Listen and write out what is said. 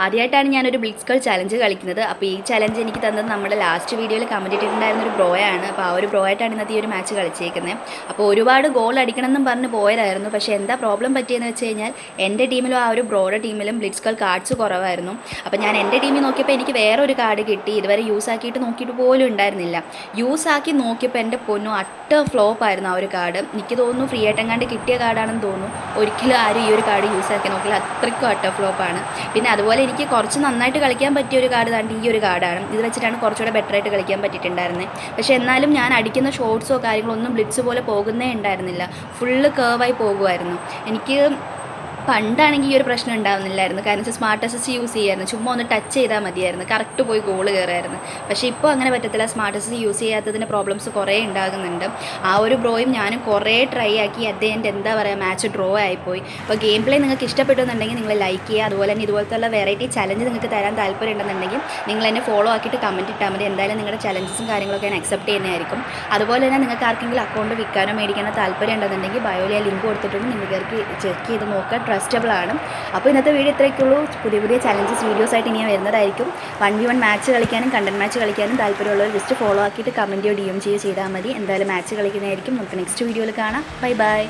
ആദ്യമായിട്ടാണ് ഞാനൊരു blitz call challenge കളിക്കുന്നത്. അപ്പോൾ ഈ ചലഞ്ച് എനിക്ക് തന്നത് നമ്മുടെ ലാസ്റ്റ് വീഡിയോയിൽ കമൻറ്റ് ഇട്ടിട്ടുണ്ടായിരുന്ന ഒരു ബ്രോയാണ്. അപ്പോൾ ആ ഒരു ബ്രോയായിട്ടാണ് ഇന്നത്തെ ഈ ഒരു മാച്ച് കളിച്ചേക്കുന്നത്. അപ്പോൾ ഒരുപാട് ഗോൾ അടിക്കണം എന്നും പറഞ്ഞ് പോയതായിരുന്നു. പക്ഷേ എന്താ പ്രോബ്ലം പറ്റിയെന്ന് വെച്ച് കഴിഞ്ഞാൽ എൻ്റെ ടീമിലും ആ ഒരു ബ്രോയുടെ ടീമിലും ബ്ലിറ്റ്സ് കോൾ കാർഡ്സ് കുറവായിരുന്നു. അപ്പോൾ ഞാൻ എൻ്റെ ടീമിൽ നോക്കിയപ്പോൾ എനിക്ക് വേറൊരു കാർഡ് കിട്ടി. ഇതുവരെ യൂസ് ആക്കിയിട്ട് നോക്കിയിട്ട് പോലും ഉണ്ടായിരുന്നില്ല. യൂസ് ആക്കി നോക്കിയപ്പോൾ എൻ്റെ പൊന്നു ഫ്ലോപ്പ് ആയിരുന്നു ആ ഒരു കാർഡ്. എനിക്ക് തോന്നുന്നു ഫ്രീ ആയിട്ടെങ്ങാണ്ട് കിട്ടിയ കാർഡാണെന്ന് തോന്നുന്നു. ഒരിക്കലും ആരും ഈ ഒരു കാർഡ് യൂസ് ആക്കി നോക്കില്ല, അത്രയ്ക്കും ഫ്ലോപ്പാണ്. പിന്നെ അതുപോലെ എനിക്ക് കുറച്ച് നന്നായിട്ട് കളിക്കാൻ പറ്റിയ ഒരു കാർഡ് താണ്ട് ഈ ഒരു കാർഡാണ്. ഇത് വെച്ചിട്ടാണ് കുറച്ചുകൂടെ ബെറ്ററായിട്ട് കളിക്കാൻ പറ്റിയിട്ടുണ്ടായിരുന്നത്. പക്ഷേ എന്നാലും ഞാൻ അടിക്കുന്ന ഷോട്ട്സോ കാര്യങ്ങളോ ഒന്നും ബ്ലിറ്റ്സ് പോലെ പോകുന്നേ ഉണ്ടായിരുന്നില്ല. ഫുള്ള് കേർവായി പോകുമായിരുന്നു. എനിക്ക് പണ്ടാണെങ്കിൽ ഈ ഒരു പ്രശ്നം ഉണ്ടാകുന്നില്ലായിരുന്നു. കാരണം വെച്ചാൽ സ്മാർട്ട് അസിസ്റ്റ് യൂസ് ചെയ്യായിരുന്നു. ചുമ്മാ ഒന്ന് ടച്ച് ചെയ്താൽ മതിയായിരുന്നു, കറക്റ്റ് പോയി ഗോൾ കയറായിരുന്നു. പക്ഷേ ഇപ്പോൾ അങ്ങനെ പറ്റത്തില്ല. സ്മാർട്ട് അസിസ്റ്റ് യൂസ് ചെയ്യാത്തതിന് പ്രോബ്ലംസ് കുറേ ഉണ്ടാകുന്നുണ്ട്. ആ ഒരു ബ്രോയും ഞാനും കുറേ ട്രൈ ആക്കി അറ്റ് ദി എൻഡ് എന്താ പറയുക, മാച്ച് ഡ്രോ ആയിപ്പോയി. അപ്പോൾ ഗെയിം പ്ലേ നിങ്ങൾക്ക് ഇഷ്ടപ്പെട്ടെന്നുണ്ടെങ്കിൽ നിങ്ങൾ ലൈക്ക് ചെയ്യുക. അതുപോലെ തന്നെ ഇതുപോലത്തെ വെറൈറ്റി ചലഞ്ച് നിങ്ങൾക്ക് തരാൻ താല്പര്യം ഉണ്ടെന്നുണ്ടെങ്കിൽ നിങ്ങൾ എന്നെ ഫോളോ ആക്കിയിട്ട് കമൻറ്റ് ഇട്ടാൽ മതി. എന്തായാലും നിങ്ങളുടെ ചലഞ്ചസും കാര്യങ്ങളൊക്കെ ഞാൻ അക്സെപ്റ്റ് ചെയ്യുന്നതായിരിക്കും. അതുപോലെ തന്നെ നിങ്ങൾക്ക് ആർക്കെങ്കിലും അക്കൗണ്ട് വിൽക്കാനോ മേടിക്കാനോ താല്പര്യം ഉണ്ടെന്നുണ്ടെങ്കിൽ ബയോയിൽ ആ ലിങ്ക് കൊടുത്തിട്ടുണ്ട്, നിങ്ങൾക്ക് ചെക്ക് ചെയ്ത് നോക്കുക. ട്രസ്റ്റബിൾ ആണ്. അപ്പോൾ ഇന്നത്തെ വീഡിയോ ഇത്രയൊക്കെയുള്ളൂ. പുതിയ വീഡിയോസ് ആയിട്ട് ഇനി വരുന്നതായിരിക്കും. 1v1 മാച്ച് കളിക്കാനും കണ്ടന്റ് മാച്ച് കളിക്കാനും താല്പര്യമുള്ളവർ ജസ്റ്റ് ഫോളോ ആക്കിയിട്ട് കമൻറ്റോ DM ചെയ്താൽ മതി. എന്തായാലും മാച്ച് കളിക്കുന്നതായിരിക്കും. നമുക്ക് നെക്സ്റ്റ് വീഡിയോയിൽ കാണാം. ബൈ.